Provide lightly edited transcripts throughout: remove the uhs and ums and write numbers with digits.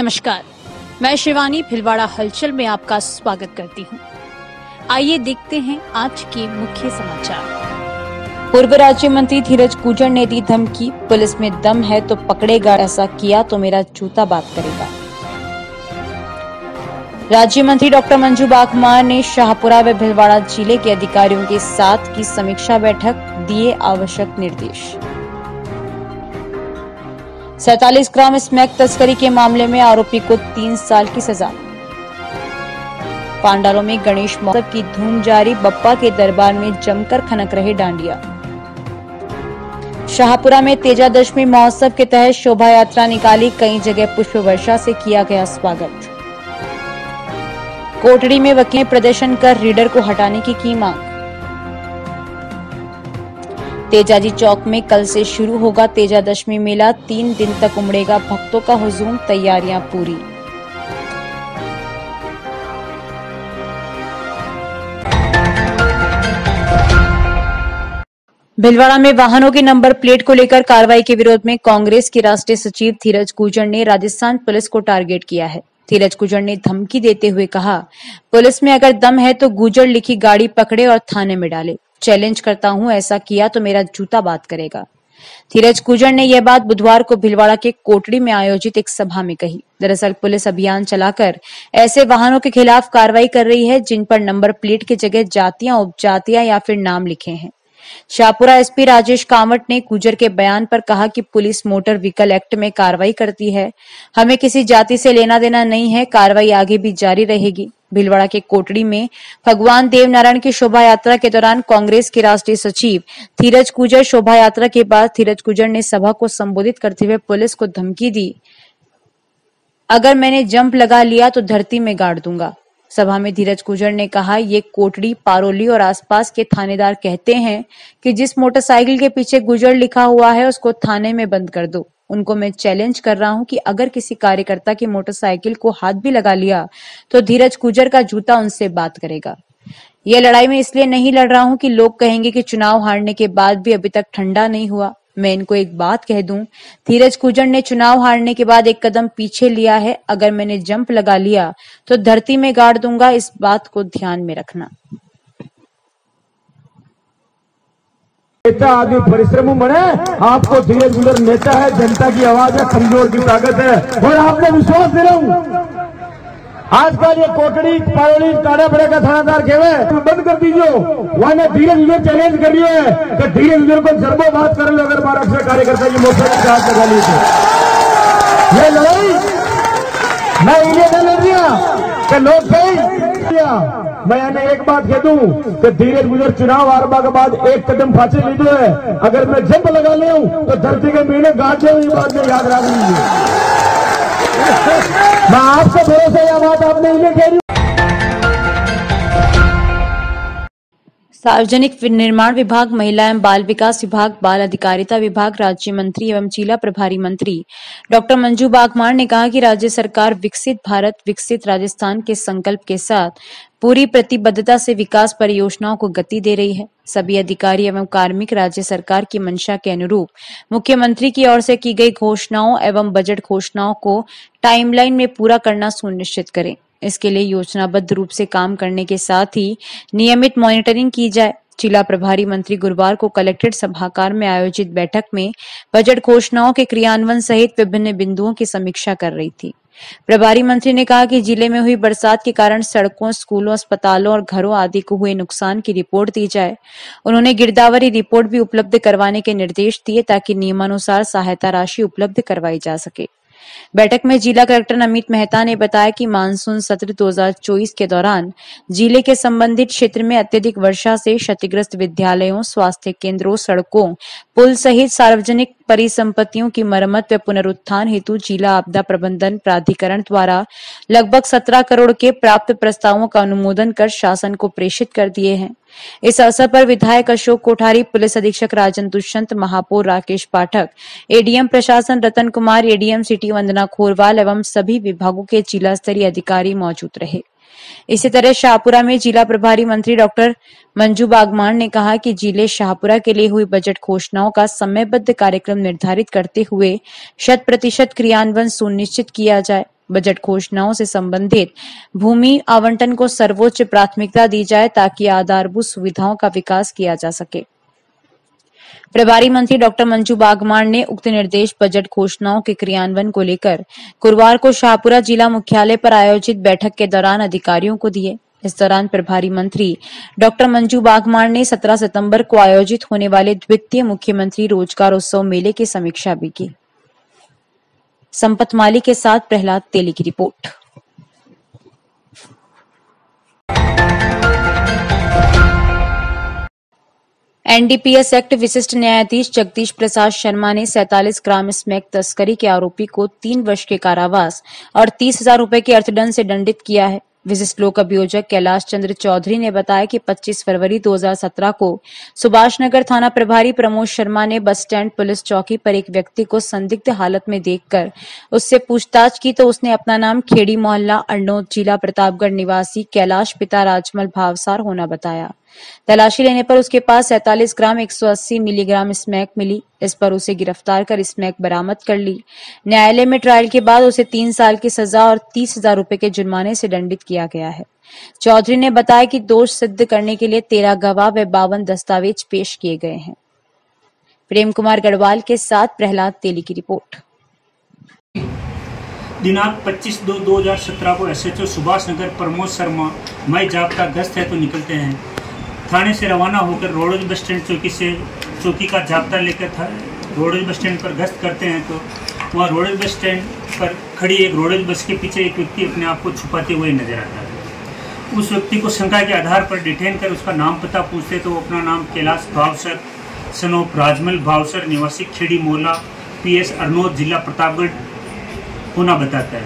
नमस्कार, मैं शिवानी भिलवाड़ा हलचल में आपका स्वागत करती हूं। आइए देखते हैं आज के मुख्य समाचार। पूर्व राज्य मंत्री धीरज गुर्जर ने दी धमकी, पुलिस में दम है तो पकड़ेगा, ऐसा किया तो मेरा जूता बात करेगा। राज्य मंत्री डॉक्टर मंजू बाघमार ने शाहपुरा व भिलवाड़ा जिले के अधिकारियों के साथ की समीक्षा बैठक, दिए आवश्यक निर्देश। 47 ग्राम स्मैक तस्करी के मामले में आरोपी को 3 साल की सजा। पांडालों में गणेश महोत्सव की धूम जारी, बप्पा के दरबार में जमकर खनक रहे डांडिया। शाहपुरा में तेजादशमी महोत्सव के तहत शोभा यात्रा निकाली, कई जगह पुष्प वर्षा से किया गया स्वागत। कोटड़ी में वकील प्रदर्शन कर रीडर को हटाने की मांग। तेजाजी चौक में कल से शुरू होगा तेजादशमी मेला, 3 दिन तक उमड़ेगा भक्तों का हुजूम, तैयारियां पूरी। भिलवाड़ा में वाहनों के नंबर प्लेट को लेकर कार्रवाई के विरोध में कांग्रेस के राष्ट्रीय सचिव धीरज गुर्जर ने राजस्थान पुलिस को टारगेट किया है। धीरज गुर्जर ने धमकी देते हुए कहा, पुलिस में अगर दम है तो गुर्जर लिखी गाड़ी पकड़े और थाने में डाले। चैलेंज करता हूं, ऐसा किया तो मेरा जूता बात करेगा। धीरज गुर्जर ने यह बात बुधवार को भिलवाड़ा के कोटड़ी में आयोजित एक सभा में कही। दरअसल पुलिस अभियान चलाकर ऐसे वाहनों के खिलाफ कार्रवाई कर रही है जिन पर नंबर प्लेट की जगह जातियां, उपजातियां या फिर नाम लिखे हैं। शाहपुरा एसपी राजेश कामत ने गुर्जर के बयान पर कहा कि पुलिस मोटर व्हीकल एक्ट में कार्रवाई करती है, हमें किसी जाति से लेना देना नहीं है, कार्रवाई आगे भी जारी रहेगी। भिलवाड़ा के कोटड़ी में भगवान देवनारायण की शोभा यात्रा के दौरान कांग्रेस के राष्ट्रीय सचिव धीरज गुर्जर शोभा यात्रा के बाद धीरज गुर्जर ने सभा को संबोधित करते हुए पुलिस को धमकी दी, अगर मैंने जंप लगा लिया तो धरती में गाड़ दूंगा। सभा में धीरज गुर्जर ने कहा, ये कोटड़ी, पारोली और आसपास के थानेदार कहते हैं कि जिस मोटरसाइकिल के पीछे गुर्जर लिखा हुआ है उसको थाने में बंद कर दो। उनको मैं चैलेंज कर रहा हूं कि अगर किसी कार्यकर्ता की मोटरसाइकिल को हाथ भी लगा लिया तो धीरज गुर्जर का जूता उनसे बात करेगा। यह लड़ाई मैं इसलिए नहीं लड़ रहा हूं कि लोग कहेंगे कि चुनाव हारने के बाद भी अभी तक ठंडा नहीं हुआ। मैं इनको एक बात कह दूं, धीरज गुर्जर ने चुनाव हारने के बाद एक कदम पीछे लिया है, अगर मैंने जंप लगा लिया तो धरती में गाड़ दूंगा, इस बात को ध्यान में रखना। नेता आदमी परिश्रम बने, आपको धीरज गुर्जर नेता है, जनता की आवाज है, कमजोर की ताकत है और आपको विश्वास दिलाऊं। आजकल ये कोटड़ी, पारोली, काड़ापड़े का थानादार केवे बंद कर दीजिए। वहां धीरज गुर्जर चैलेंज कर रही है कि धीरज गुर्जर को जरबो बात कर लो, अगर महाराष्ट्र से कार्यकर्ता की मोटरसाइकिल से हाथ लगा ली तो ये लड़ाई मैं इन्हें नहीं लड़ रहा कि लोग मैं एक बात कह दूं कि धीरज गुर्जर चुनाव हारने के बाद एक कदम पाछे लीधो है, अगर मैं जंप लगा ले तो धरती के महीने गांठ ले, ये बात में याद रख लीजिए। मैं आपको भरोसा, यह बात आपने इन्हें कह रही। सार्वजनिक निर्माण विभाग, महिला एवं बाल विकास विभाग, बाल अधिकारिता विभाग राज्य मंत्री एवं जिला प्रभारी मंत्री डॉक्टर मंजू बाघमार ने कहा कि राज्य सरकार विकसित भारत, विकसित राजस्थान के संकल्प के साथ पूरी प्रतिबद्धता से विकास परियोजनाओं को गति दे रही है। सभी अधिकारी एवं कार्मिक राज्य सरकार की मंशा के अनुरूप मुख्यमंत्री की ओर से की गई घोषणाओं एवं बजट घोषणाओं को टाइमलाइन में पूरा करना सुनिश्चित करें। इसके लिए योजनाबद्ध रूप से काम करने के साथ ही नियमित मॉनिटरिंग की जाए। जिला प्रभारी मंत्री गुरुवार को कलेक्ट्रेट सभागार में आयोजित बैठक में बजट घोषणाओं के क्रियान्वयन सहित विभिन्न बिंदुओं की समीक्षा कर रही थी। प्रभारी मंत्री ने कहा कि जिले में हुई बरसात के कारण सड़कों, स्कूलों, अस्पतालों और घरों आदि को हुए नुकसान की रिपोर्ट दी जाए। उन्होंने गिरदावरी रिपोर्ट भी उपलब्ध करवाने के निर्देश दिए ताकि नियमानुसार सहायता राशि उपलब्ध करवाई जा सके। बैठक में जिला कलेक्टर नमित मेहता ने बताया कि मानसून सत्र 2024 के दौरान जिले के संबंधित क्षेत्र में अत्यधिक वर्षा से क्षतिग्रस्त विद्यालयों, स्वास्थ्य केंद्रों, सड़कों, पुल सहित सार्वजनिक परिसंपत्तियों की मरम्मत व पुनरुत्थान हेतु जिला आपदा प्रबंधन प्राधिकरण द्वारा लगभग 17 करोड़ के प्राप्त प्रस्तावों का अनुमोदन कर शासन को प्रेषित कर दिए हैं। इस अवसर पर विधायक अशोक कोठारी, पुलिस अधीक्षक राजन दुष्यंत, महापौर राकेश पाठक, एडीएम प्रशासन रतन कुमार, एडीएम सिटी वंदना खोरवाल एवं सभी विभागों के जिला स्तरीय अधिकारी मौजूद रहे। इसी तरह शाहपुरा में जिला प्रभारी मंत्री डॉक्टर मंजू बाघमार ने कहा कि जिले शाहपुरा के लिए हुई बजट घोषणाओं का समयबद्ध कार्यक्रम निर्धारित करते हुए 100% क्रियान्वयन सुनिश्चित किया जाए। बजट घोषणाओं से संबंधित भूमि आवंटन को सर्वोच्च प्राथमिकता दी जाए ताकि आधारभूत सुविधाओं का विकास किया जा सके। प्रभारी मंत्री डॉक्टर मंजू बागमार ने उक्त निर्देश बजट घोषणाओं के क्रियान्वयन को लेकर गुरुवार को शाहपुरा जिला मुख्यालय पर आयोजित बैठक के दौरान अधिकारियों को दिए। इस दौरान प्रभारी मंत्री डॉक्टर मंजू बागमार ने 17 सितंबर को आयोजित होने वाले द्वितीय मुख्यमंत्री रोजगार उत्सव मेले की समीक्षा भी की। संपत माली के साथ प्रहलाद तेली की रिपोर्ट। एनडीपीएस एक्ट विशिष्ट न्यायाधीश जगदीश प्रसाद शर्मा ने 47 ग्राम स्मैक तस्करी के आरोपी को 3 वर्ष के कारावास और 30,000 रुपए के अर्थदंड से दंडित किया है। विशिष्ट लोक अभियोजक कैलाश चंद्र चौधरी ने बताया कि 25 फरवरी 2017 को सुभाष नगर थाना प्रभारी प्रमोद शर्मा ने बस स्टैंड पुलिस चौकी पर एक व्यक्ति को संदिग्ध हालत में देखकर उससे पूछताछ की तो उसने अपना नाम खेड़ी मोहल्ला अरनोद जिला प्रतापगढ़ निवासी कैलाश पिता राजमल भावसार होना बताया। तलाशी लेने पर उसके पास 47 ग्राम 180 मिलीग्राम स्मैक मिली। इस पर उसे गिरफ्तार कर स्मैक बरामद कर ली। न्यायालय में ट्रायल के बाद उसे 3 साल की सजा और 30,000 रुपए के जुर्माने से दंडित किया गया है। चौधरी ने बताया कि दोष सिद्ध करने के लिए 13 गवाह व 52 दस्तावेज पेश किए गए हैं। प्रेम कुमार गढ़वाल के साथ प्रहलाद तेली की रिपोर्ट। दिनांक 25/2/2017 को एसएचओ सुभाष नगर प्रमोद शर्मा मई जाब्ता गश्त है तो निकलते हैं। थाने से रवाना होकर रोडवेज बस स्टैंड चौकी का जाब्ता लेकर रोडवेज बस स्टैंड पर गश्त करते हैं तो वहाँ रोडवेज बस स्टैंड पर खड़ी एक रोडवेज बस के पीछे एक व्यक्ति अपने आप को छुपाते हुए नजर आता है। उस व्यक्ति को शंका के आधार पर डिटेन कर उसका नाम पता पूछते तो वो अपना नाम कैलाश भावसर सनोफ राजमल भावसर निवासी खेड़ी मोहल्ला PS अरनोद जिला प्रतापगढ़ होना बताता है।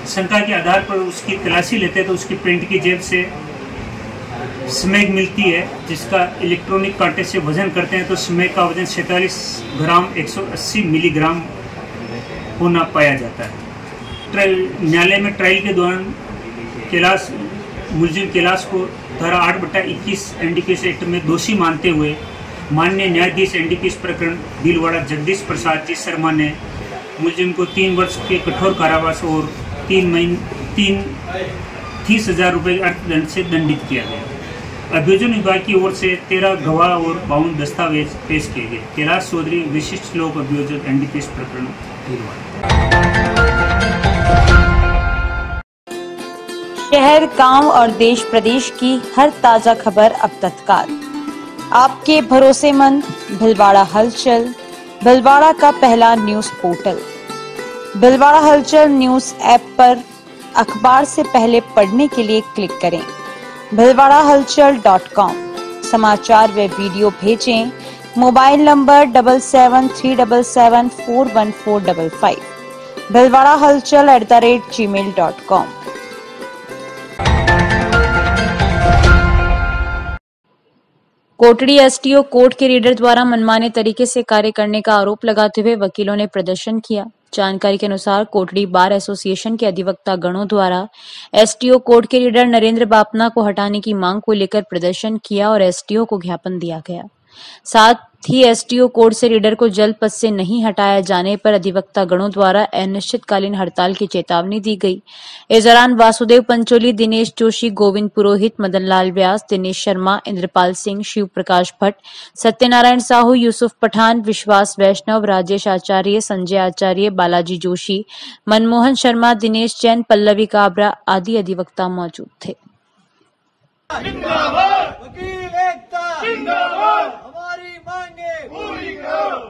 शंका के आधार पर उसकी तलाशी लेते तो उसकी पेंट की जेब से स्मैक मिलती है, जिसका इलेक्ट्रॉनिक कांटे से वजन करते हैं तो स्मैक का वजन 47 ग्राम 180 मिलीग्राम होना पाया जाता है। न्यायालय में ट्रायल के दौरान मुलजिम कैलाश को धारा 8/21 एनडीपीएस एक्ट में दोषी मानते हुए माननीय न्यायाधीश एनडीपीएस प्रकरण भीलवाड़ा जगदीश प्रसाद जी शर्मा ने मुलजिम को 3 वर्ष के कठोर कारावास और 30,000 रुपए के अर्थदंड से दंडित किया गया। अभियोजन विभाग की ओर से 13 गवाह और 52 दस्तावेज पेश किए गए। कैलाश चौधरी विशिष्ट लोक अभियोजक एनडीपीएस प्रकरण भीलवाड़ा। शहर गांव और देश प्रदेश की हर ताजा खबर अब तत्काल आपके भरोसेमंद भीलवाड़ा हलचल, भीलवाड़ा का पहला न्यूज पोर्टल। भीलवाड़ा हलचल न्यूज ऐप पर अखबार से पहले पढ़ने के लिए क्लिक करें भीलवाड़ाहलचल.com। समाचार व वीडियो भेजें mobile number 7737741455 भीलवाड़ाहलचल@gmail.com। Kotri STO court के रीडर द्वारा मनमाने तरीके से कार्य करने का आरोप लगाते हुए वकीलों ने प्रदर्शन किया। जानकारी के अनुसार कोटड़ी बार एसोसिएशन के अधिवक्ता गणों द्वारा एसटीओ कोर्ट के रीडर नरेंद्र बापना को हटाने की मांग को लेकर प्रदर्शन किया और एसटीओ को ज्ञापन दिया गया। साथ ही एसटीओ कोर्ट से रीडर को जल्द पद से नहीं हटाया जाने पर अधिवक्ता गणों द्वारा अनिश्चितकालीन हड़ताल की चेतावनी दी गई। इस दौरान वासुदेव पंचोली, दिनेश जोशी, गोविंद पुरोहित, मदन लाल व्यास, दिनेश शर्मा, इंद्रपाल सिंह, शिव प्रकाश भट्ट, सत्यनारायण साहू, यूसुफ पठान, विश्वास वैष्णव, राजेश आचार्य, संजय आचार्य, बालाजी जोशी, मनमोहन शर्मा, दिनेश जैन, पल्लवी काबरा आदि अधिवक्ता मौजूद थे। वकील एकता जिंदाबाद, हमारी मांगे पूरी करो।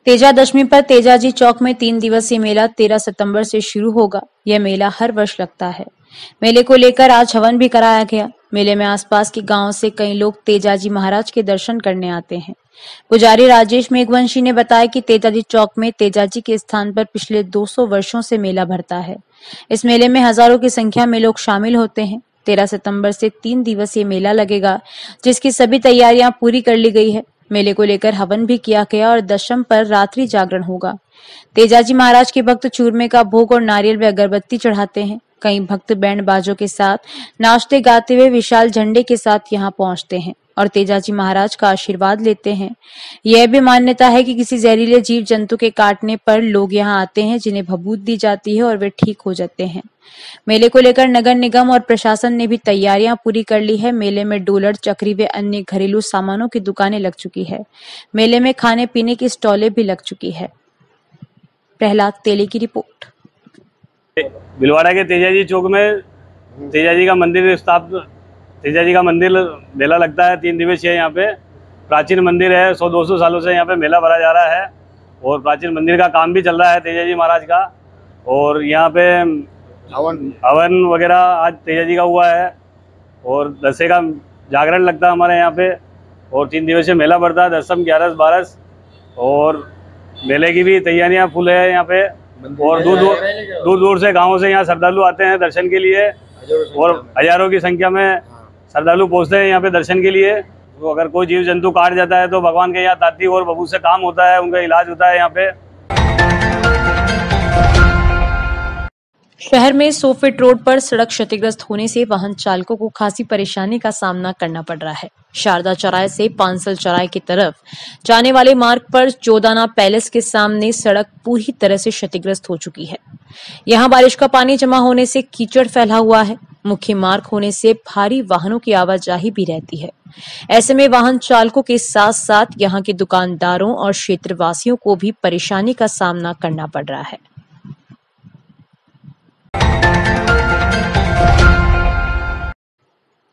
तेजा दशमी पर तेजाजी चौक में 3 दिवसीय मेला 13 सितंबर से शुरू होगा। यह मेला हर वर्ष लगता है। मेले को लेकर आज हवन भी कराया गया। मेले में आसपास के गांव से कई लोग तेजाजी महाराज के दर्शन करने आते हैं। पुजारी राजेश मेघवंशी ने बताया कि तेजाजी चौक में तेजाजी के स्थान पर पिछले 200 वर्षों से मेला भरता है। इस मेले में हजारों की संख्या में लोग शामिल होते हैं। 13 सितंबर से 3 दिवसीय मेला लगेगा, जिसकी सभी तैयारियां पूरी कर ली गई है। मेले को लेकर हवन भी किया गया और दशम पर रात्रि जागरण होगा। तेजाजी महाराज के भक्त चूरमे का भोग और नारियल व अगरबत्ती चढ़ाते हैं। कई भक्त बैंड बाजों के साथ नाचते गाते हुए विशाल झंडे के साथ यहां पहुंचते हैं। और तेजाजी महाराज का आशीर्वाद लेते हैं। यह भी मान्यता है कि किसी जहरीले जीव जंतु के काटने पर लोग यहाँ आते हैं, जिन्हें भभूत दी जाती है और वे ठीक हो जाते हैं। मेले को लेकर नगर निगम और प्रशासन ने भी तैयारियां पूरी कर ली है। मेले में डोलर, चक्री व अन्य घरेलू सामानों की दुकानें लग चुकी है। मेले में खाने पीने की स्टॉलें भी लग चुकी है। प्रहलाद तेली की रिपोर्ट। भीलवाड़ा के तेजाजी चौक में तेजाजी का मंदिर मेला लगता है। 3 दिवसीय यहाँ पे प्राचीन मंदिर है। 100-200 सालों से यहाँ पे मेला भरा जा रहा है और प्राचीन मंदिर का काम भी चल रहा है तेजाजी महाराज का। और यहाँ पे हवन वगैरह आज तेजाजी का हुआ है और दशे का जागरण लगता है हमारे यहाँ पे। और 3 दिवसीय मेला बढ़ता है, 10, 11, 12। और मेले की भी तैयारियाँ फुल है यहाँ पे। और दूर दूर से गाँवों से यहाँ श्रद्धालु आते हैं दर्शन के लिए और हजारों की संख्या में श्रद्धालु पहुँचते हैं यहाँ पे दर्शन के लिए। तो अगर कोई जीव जंतु काट जाता है तो भगवान के यहाँ तांत्रिक और बबूत से काम होता है, उनका इलाज होता है यहाँ पे। शहर में 100 फीट रोड पर सड़क क्षतिग्रस्त होने से वाहन चालकों को खासी परेशानी का सामना करना पड़ रहा है। शारदा चौराहे से पांसल चौराहे की तरफ जाने वाले मार्ग पर चौदाना पैलेस के सामने सड़क पूरी तरह से क्षतिग्रस्त हो चुकी है। यहाँ बारिश का पानी जमा होने से कीचड़ फैला हुआ है। मुख्य मार्ग होने से भारी वाहनों की आवाजाही भी रहती है। ऐसे में वाहन चालकों के साथ साथ यहाँ के दुकानदारों और क्षेत्रवासियों को भी परेशानी का सामना करना पड़ रहा है।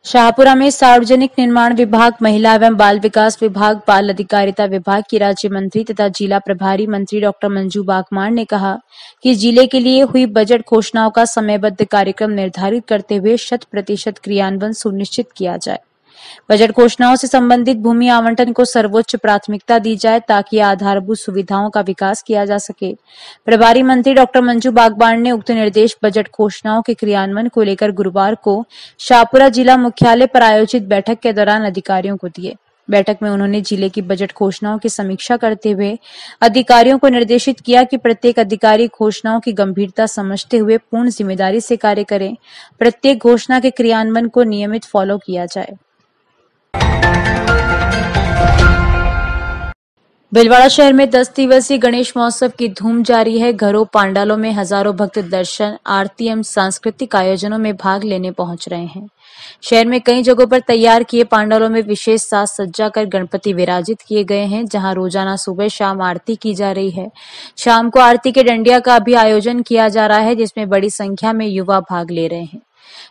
शाहपुरा में सार्वजनिक निर्माण विभाग, महिला एवं बाल विकास विभाग, बाल अधिकारिता विभाग की राज्य मंत्री तथा जिला प्रभारी मंत्री डॉक्टर मंजू बागमार ने कहा कि जिले के लिए हुई बजट घोषणाओं का समयबद्ध कार्यक्रम निर्धारित करते हुए 100% क्रियान्वयन सुनिश्चित किया जाए। बजट घोषणाओं से संबंधित भूमि आवंटन को सर्वोच्च प्राथमिकता दी जाए ताकि आधारभूत सुविधाओं का विकास किया जा सके। प्रभारी मंत्री डॉक्टर मंजू बागमार ने उक्त निर्देश बजट घोषणाओं के क्रियान्वयन को लेकर गुरुवार को शाहपुरा जिला मुख्यालय पर आयोजित बैठक के दौरान अधिकारियों को दिए। बैठक में उन्होंने जिले की बजट घोषणाओं की समीक्षा करते हुए अधिकारियों को निर्देशित किया कि प्रत्येक अधिकारी घोषणाओं की गंभीरता समझते हुए पूर्ण जिम्मेदारी से कार्य करें। प्रत्येक घोषणा के क्रियान्वयन को नियमित फॉलो किया जाए। भीलवाड़ा शहर में 10 दिवसीय गणेश महोत्सव की धूम जारी है। घरों, पांडालों में हजारों भक्त दर्शन, आरती एवं सांस्कृतिक आयोजनों में भाग लेने पहुंच रहे हैं। शहर में कई जगहों पर तैयार किए पांडालों में विशेष साज सज्जा कर गणपति विराजित किए गए हैं, जहां रोजाना सुबह शाम आरती की जा रही है। शाम को आरती के डंडिया का भी आयोजन किया जा रहा है, जिसमें बड़ी संख्या में युवा भाग ले रहे हैं।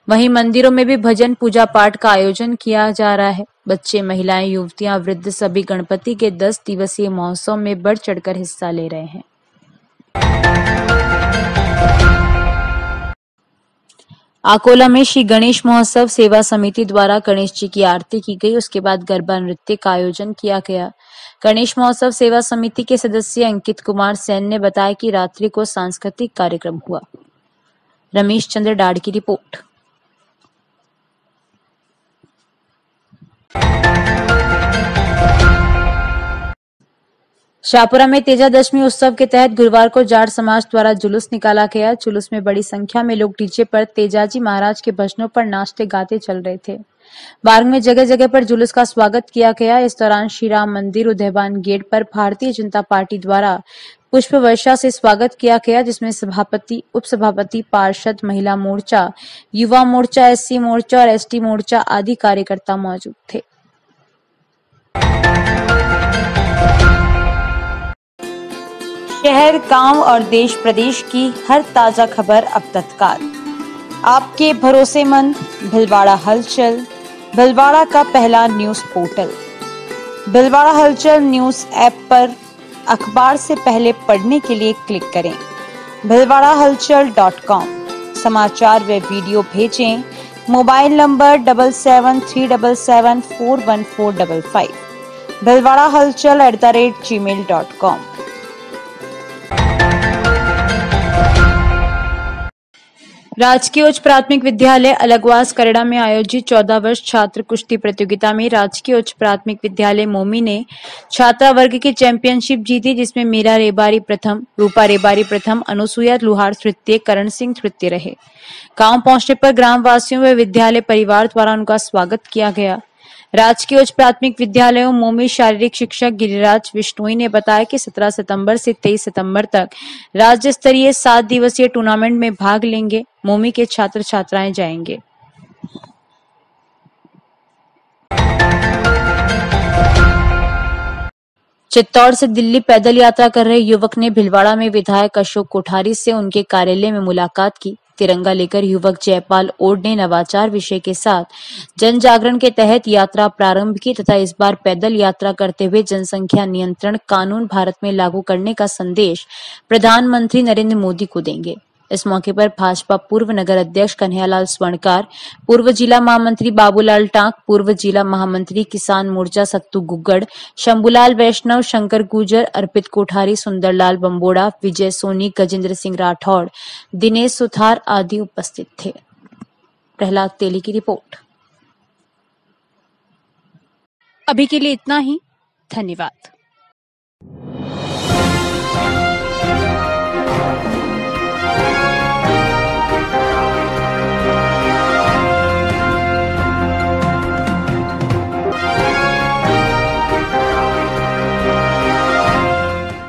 वहीं मंदिरों में भी भजन पूजा पाठ का आयोजन किया जा रहा है। बच्चे, महिलाएं, युवतियां, वृद्ध सभी गणपति के 10 दिवसीय महोत्सव में बढ़ चढ़कर हिस्सा ले रहे हैं। अकोला में श्री गणेश महोत्सव सेवा समिति द्वारा गणेश जी की आरती की गई। उसके बाद गरबा नृत्य का आयोजन किया गया। गणेश महोत्सव सेवा समिति के सदस्य अंकित कुमार सेन ने बताया कि रात्रि को सांस्कृतिक कार्यक्रम हुआ। रमेश चंद्र डाड़ की रिपोर्ट। शाहपुरा में तेजादशमी उत्सव के तहत गुरुवार को जाट समाज द्वारा जुलूस निकाला गया। जुलूस में बड़ी संख्या में लोग डीजे पर तेजाजी महाराज के भजनों पर नाचते गाते चल रहे थे। मार्ग में जगह जगह पर जुलूस का स्वागत किया गया। इस दौरान श्री राम मंदिर उदयबान गेट पर भारतीय जनता पार्टी द्वारा पुष्प वर्षा से स्वागत किया गया, जिसमें सभापति, उप सभापति, पार्षद, महिला मोर्चा, युवा मोर्चा, एससी मोर्चा और एसटी मोर्चा आदि कार्यकर्ता मौजूद थे। शहर, गांव और देश प्रदेश की हर ताजा खबर अब तत्काल आपके भरोसेमंद भीलवाड़ा हलचल, भीलवाड़ा का पहला न्यूज पोर्टल। भीलवाड़ा हलचल न्यूज ऐप पर अखबार से पहले पढ़ने के लिए क्लिक करें bhilwadahalchal.com। समाचार व वीडियो भेजें मोबाइल नंबर 7737741455 bhilwadahalchal@gmail.com। राजकीय उच्च प्राथमिक विद्यालय अलगवास करेड़ा में आयोजित 14 वर्ष छात्र कुश्ती प्रतियोगिता में राजकीय उच्च प्राथमिक विद्यालय मोमी ने छात्रा वर्ग की चैंपियनशिप जीती, जिसमें मीरा रेबारी प्रथम, रूपा रेबारी प्रथम, अनुसुईया लुहार तृतीय, करण सिंह तृतीय रहे। गांव पहुंचने पर ग्रामवासियों व विद्यालय परिवार द्वारा उनका स्वागत किया गया। राजकीय उच्च प्राथमिक विद्यालयों मोमी शारीरिक शिक्षक गिरिराज विश्नोई ने बताया कि 17 सितंबर से 23 सितंबर तक राज्य स्तरीय 7 दिवसीय टूर्नामेंट में भाग लेंगे। मोमी के छात्र छात्राएं जाएंगे। चित्तौड़ से दिल्ली पैदल यात्रा कर रहे युवक ने भीलवाड़ा में विधायक अशोक कोठारी से उनके कार्यालय में मुलाकात की। तिरंगा लेकर युवक जयपाल ओड ने नवाचार विषय के साथ जन जागरण के तहत यात्रा प्रारंभ की तथा इस बार पैदल यात्रा करते हुए जनसंख्या नियंत्रण कानून भारत में लागू करने का संदेश प्रधानमंत्री नरेंद्र मोदी को देंगे। इस मौके पर भाजपा पूर्व नगर अध्यक्ष कन्हैयालाल स्वर्णकार, पूर्व जिला महामंत्री बाबूलाल टांक, पूर्व जिला महामंत्री किसान मोर्चा सत्तू गुग्गड़, शंभूलाल वैष्णव, शंकर गुर्जर, अर्पित कोठारी, सुंदरलाल बंबोड़ा, विजय सोनी, गजेंद्र सिंह राठौड़, दिनेश सुथार आदि उपस्थित थे। प्रहलाद तेली की रिपोर्ट। अभी के लिए इतना ही। धन्यवाद।